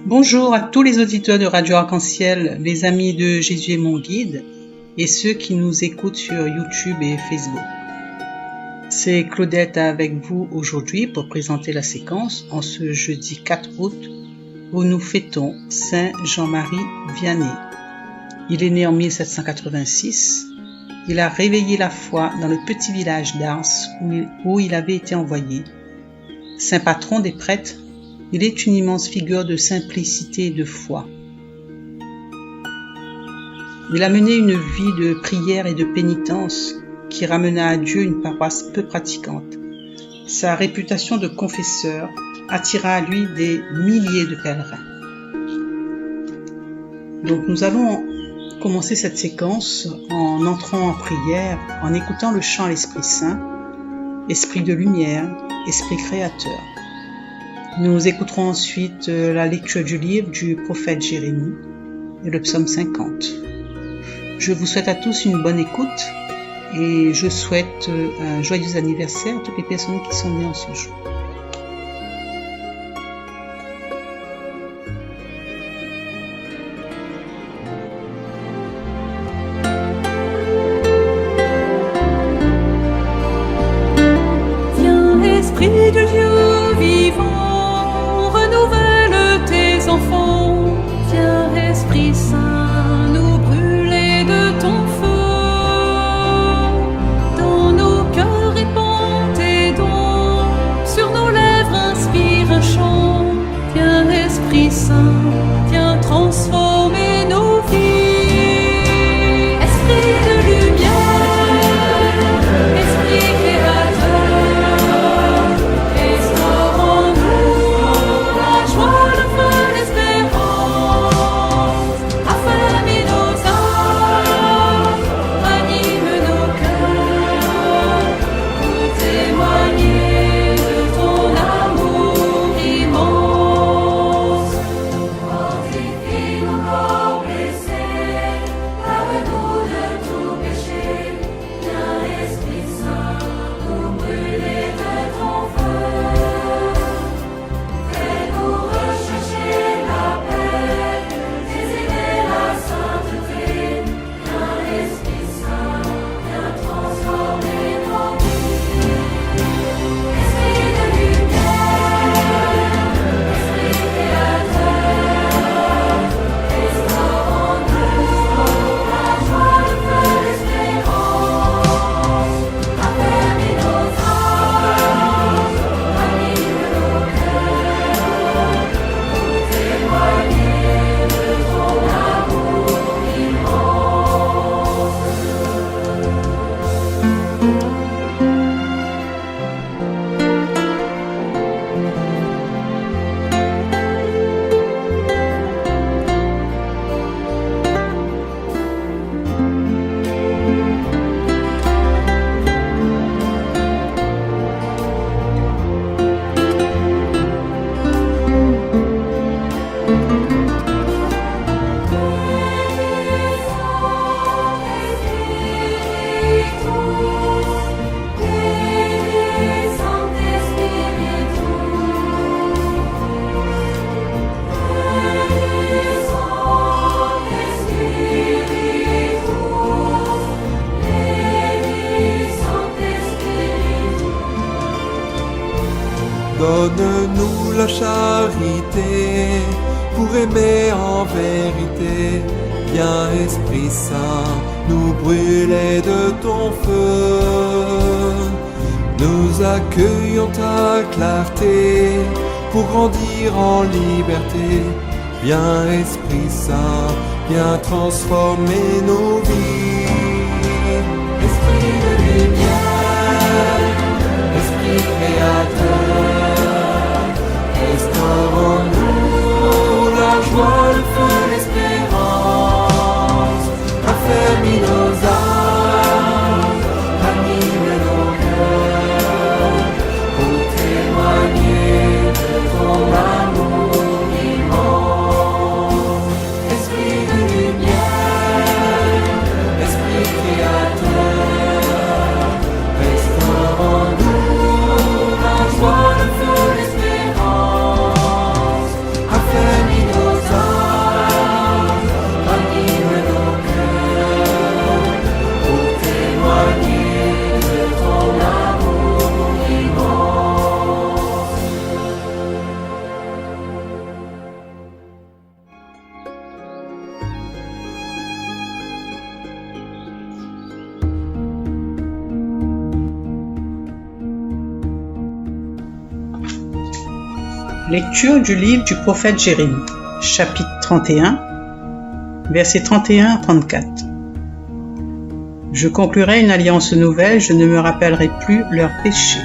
Bonjour à tous les auditeurs de Radio Arc-en-Ciel, les amis de Jésus est mon guide et ceux qui nous écoutent sur YouTube et Facebook. C'est Claudette avec vous aujourd'hui pour présenter la séquence en ce jeudi 4 août où nous fêtons Saint Jean-Marie Vianney. Il est né en 1786. Il a réveillé la foi dans le petit village d'Ars où il avait été envoyé. Saint patron des prêtres, il est une immense figure de simplicité et de foi. Il a mené une vie de prière et de pénitence qui ramena à Dieu une paroisse peu pratiquante. Sa réputation de confesseur attira à lui des milliers de pèlerins. Donc nous allons commencer cette séquence en entrant en prière, en écoutant le chant à l'Esprit Saint, Esprit de lumière, Esprit créateur. Nous écouterons ensuite la lecture du livre du prophète Jérémie et le psaume 50. Je vous souhaite à tous une bonne écoute et je souhaite un joyeux anniversaire à toutes les personnes qui sont nées en ce jour. Viens, Esprit de Dieu vivant, renouvelle tes enfants. Viens, Esprit Saint, nous brûler de ton feu. Dans nos cœurs répands tes dons, sur nos lèvres inspire un chant. Viens, Esprit Saint, viens transformer nos vies. Esprit de lumière, Esprit créateur, restaure en nous la joie, le feu, l'espérance. Affermis nos âmes, anime nos cœurs, pour témoigner de ton amour immense. Fortifie nos corps blessés, lave-nous de tout péché. Viens, Esprit Saint, nous brûler de ton feu. Fais-nous rechercher la paix, désirer la sainteté. Viens, Esprit Saint, viens transformer nos vies. Esprit de lumière, Esprit créateur, restaure en nous la joie, le feu, l'espérance. Affermis nos âmes, anime nos cœurs, pour témoigner de ton amour immense. Donne-nous la charité pour aimer en vérité. Viens, Esprit Saint, nous brûler de ton feu. Nous accueillons ta clarté pour grandir en liberté. Viens, Esprit Saint, viens transformer nos vies. Esprit de lumière, Esprit créateur, restaure en nous la joie, le feu, l'espérance. Affermis nos âmes, anime nos cœurs, pour témoigner de ton amour immense. Esprit de lumière, Esprit créateur, restaure en nous la joie, le feu, l'espérance. Affermis nos Lecture du livre du prophète Jérémie, chapitre 31, versets 31 à 34. Je conclurai une alliance nouvelle, je ne me rappellerai plus leurs péchés.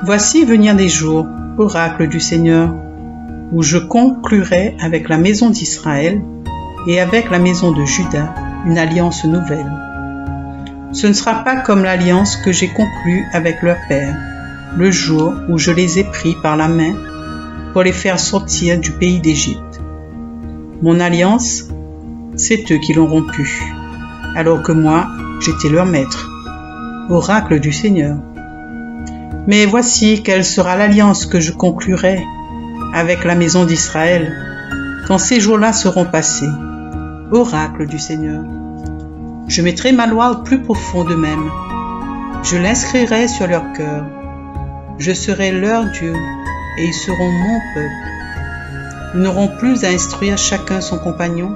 Voici venir des jours, oracle du Seigneur, où je conclurai avec la maison d'Israël et avec la maison de Juda une alliance nouvelle. Ce ne sera pas comme l'alliance que j'ai conclue avec leur père, le jour où je les ai pris par la main pour les faire sortir du pays d'Égypte. Mon alliance, c'est eux qui l'ont rompue, alors que moi, j'étais leur maître, oracle du Seigneur. Mais voici quelle sera l'alliance que je conclurai avec la maison d'Israël quand ces jours-là seront passés, oracle du Seigneur. Je mettrai ma loi au plus profond d'eux-mêmes, je l'inscrirai sur leur cœur. Je serai leur Dieu et ils seront mon peuple. Ils n'auront plus à instruire chacun son compagnon,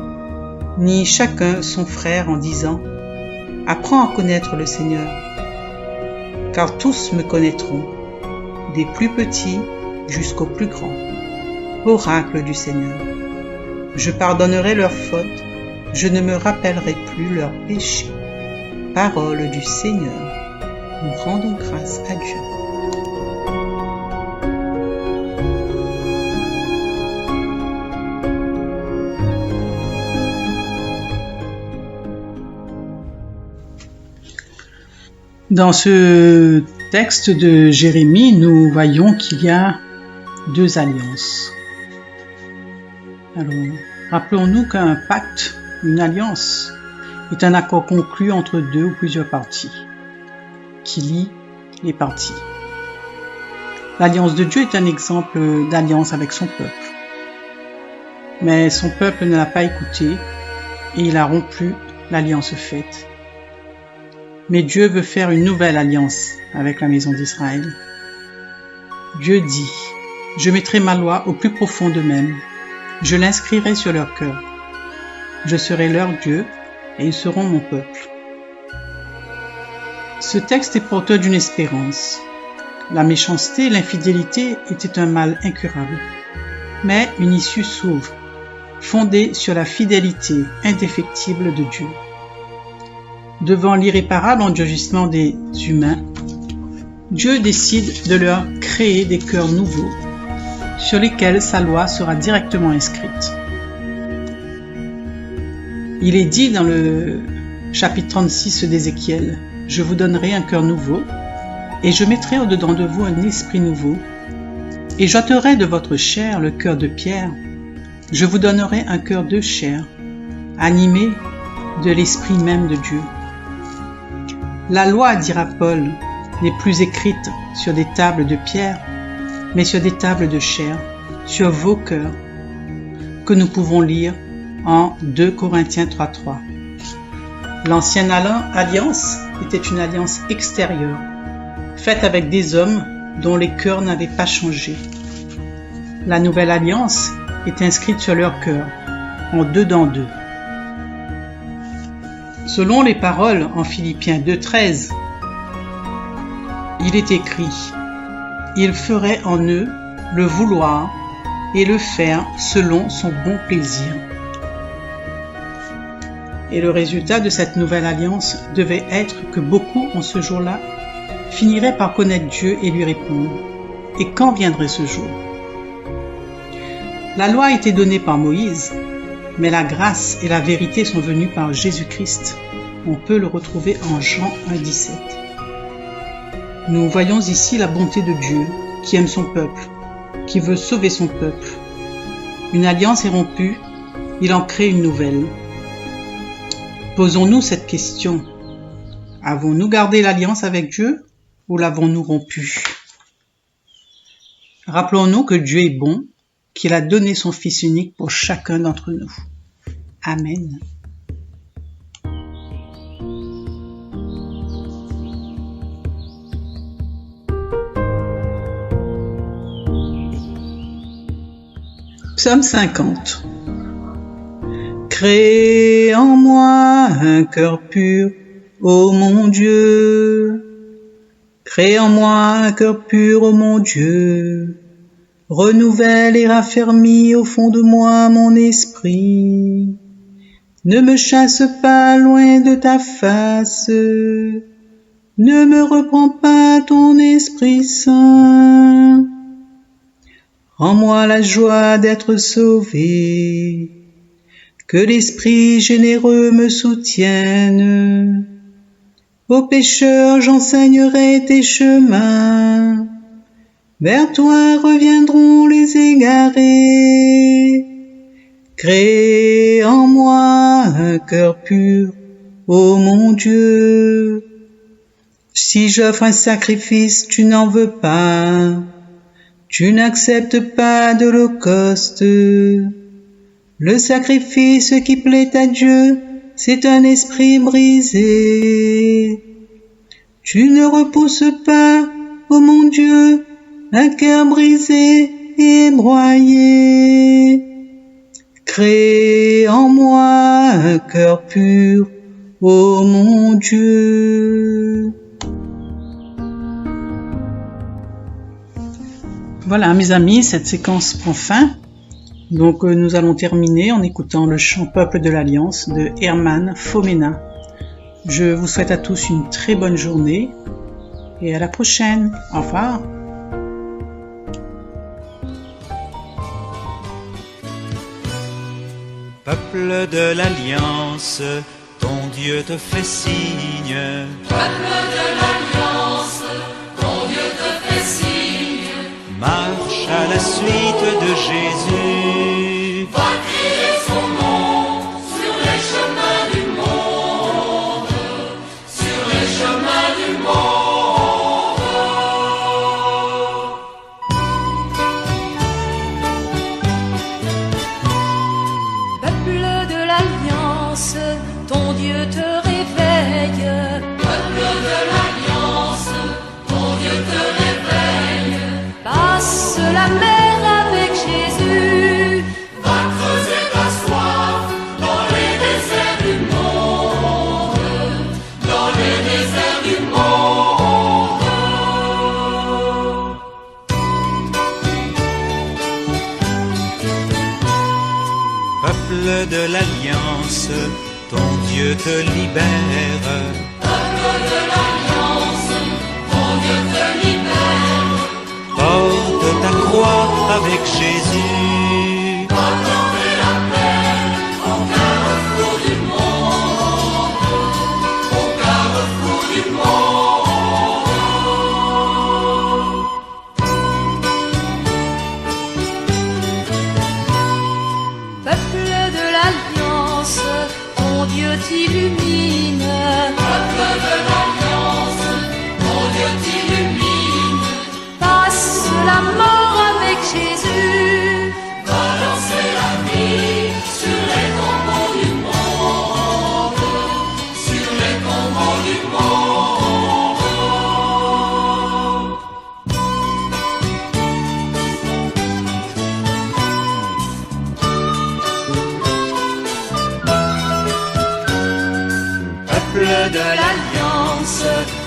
ni chacun son frère en disant « Apprends à connaître le Seigneur ». Car tous me connaîtront, des plus petits jusqu'aux plus grands. Oracle du Seigneur. Je pardonnerai leurs fautes, je ne me rappellerai plus leurs péchés. Parole du Seigneur. Nous rendons grâce à Dieu. Dans ce texte de Jérémie, nous voyons qu'il y a deux alliances. Alors, rappelons-nous qu'un pacte, une alliance, est un accord conclu entre deux ou plusieurs parties, qui lie les parties. L'alliance de Dieu est un exemple d'alliance avec son peuple. Mais son peuple ne l'a pas écouté et il a rompu l'alliance faite. Mais Dieu veut faire une nouvelle alliance avec la maison d'Israël. Dieu dit, « Je mettrai ma loi au plus profond d'eux-mêmes, je l'inscrirai sur leur cœur. Je serai leur Dieu et ils seront mon peuple. » Ce texte est porteur d'une espérance. La méchanceté et l'infidélité étaient un mal incurable. Mais une issue s'ouvre, fondée sur la fidélité indéfectible de Dieu. Devant l'irréparable endurcissement des humains, Dieu décide de leur créer des cœurs nouveaux sur lesquels sa loi sera directement inscrite. Il est dit dans le chapitre 36 d'Ézéchiel, « Je vous donnerai un cœur nouveau, et je mettrai au-dedans de vous un esprit nouveau, et j'ôterai de votre chair le cœur de pierre, je vous donnerai un cœur de chair, animé de l'esprit même de Dieu. » La loi, dira Paul, n'est plus écrite sur des tables de pierre, mais sur des tables de chair, sur vos cœurs, que nous pouvons lire en 2 Corinthiens 3:3. L'ancienne alliance était une alliance extérieure, faite avec des hommes dont les cœurs n'avaient pas changé. La nouvelle alliance est inscrite sur leur cœur, en 2 dans 2. Selon les paroles en Philippiens 2:13, il est écrit « Il ferait en eux le vouloir et le faire selon son bon plaisir. » Et le résultat de cette nouvelle alliance devait être que beaucoup en ce jour-là finiraient par connaître Dieu et lui répondre. Et quand viendrait ce jour? La loi a été donnée par Moïse, mais la grâce et la vérité sont venues par Jésus-Christ. On peut le retrouver en Jean 1,17. Nous voyons ici la bonté de Dieu, qui aime son peuple, qui veut sauver son peuple. Une alliance est rompue, il en crée une nouvelle. Posons-nous cette question. Avons-nous gardé l'alliance avec Dieu ou l'avons-nous rompue? Rappelons-nous que Dieu est bon, qu'il a donné son Fils unique pour chacun d'entre nous. Amen. Psaume 50. Crée en moi un cœur pur, ô mon Dieu. Crée en moi un cœur pur, ô mon Dieu. Renouvelle et raffermis au fond de moi mon esprit. Ne me chasse pas loin de ta face. Ne me reprends pas ton Esprit Saint. Rends-moi la joie d'être sauvé. Que l'Esprit généreux me soutienne. Aux pécheurs j'enseignerai tes chemins. Vers toi reviendront les égarés. Crée en moi un cœur pur, ô mon Dieu. Si j'offre un sacrifice, tu n'en veux pas. Tu n'acceptes pas d'holocauste. Le sacrifice qui plaît à Dieu, c'est un esprit brisé. Tu ne repousses pas, ô mon Dieu, un cœur brisé et broyé. Crée en moi un cœur pur, ô mon Dieu. Voilà, mes amis, cette séquence prend fin. Donc nous allons terminer en écoutant le chant Peuple de l'Alliance de Herman Fomena. Je vous souhaite à tous une très bonne journée et à la prochaine. Au revoir. Peuple de l'Alliance, ton Dieu te fait signe. Peuple de l'Alliance, ton Dieu te fait signe. Marche à la suite de Jésus. Va crier son nom sur les chemins du monde. Sur les chemins du monde. Peuple de l'Alliance, ton Dieu te réveille. Peuple de l'Alliance, ton Dieu te réveille. Passe la mer avec Jésus. Va creuser ta soif dans les déserts du monde. Dans les déserts du monde. Peuple de l'Alliance, ton Dieu te libère. Peuple de l'Alliance, ton Dieu te libère. Porte ta croix avec Jésus. Va porter la paix au carrefour du monde. Au carrefour du monde. Peuple de l'Alliance, ton Dieu t'illumine. Peuple de l'Alliance, ton Dieu t'illumine. Passe la mort avec Jésus. Va lancer la vie sur les tombeaux du monde. Sur les tombeaux du monde. Peuple de l'Alliance,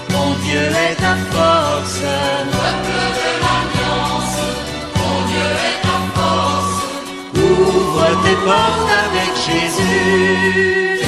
ton Dieu est ta force. Peuple de l'Alliance, ton Dieu est ta force. Ouvre tes portes avec Jésus.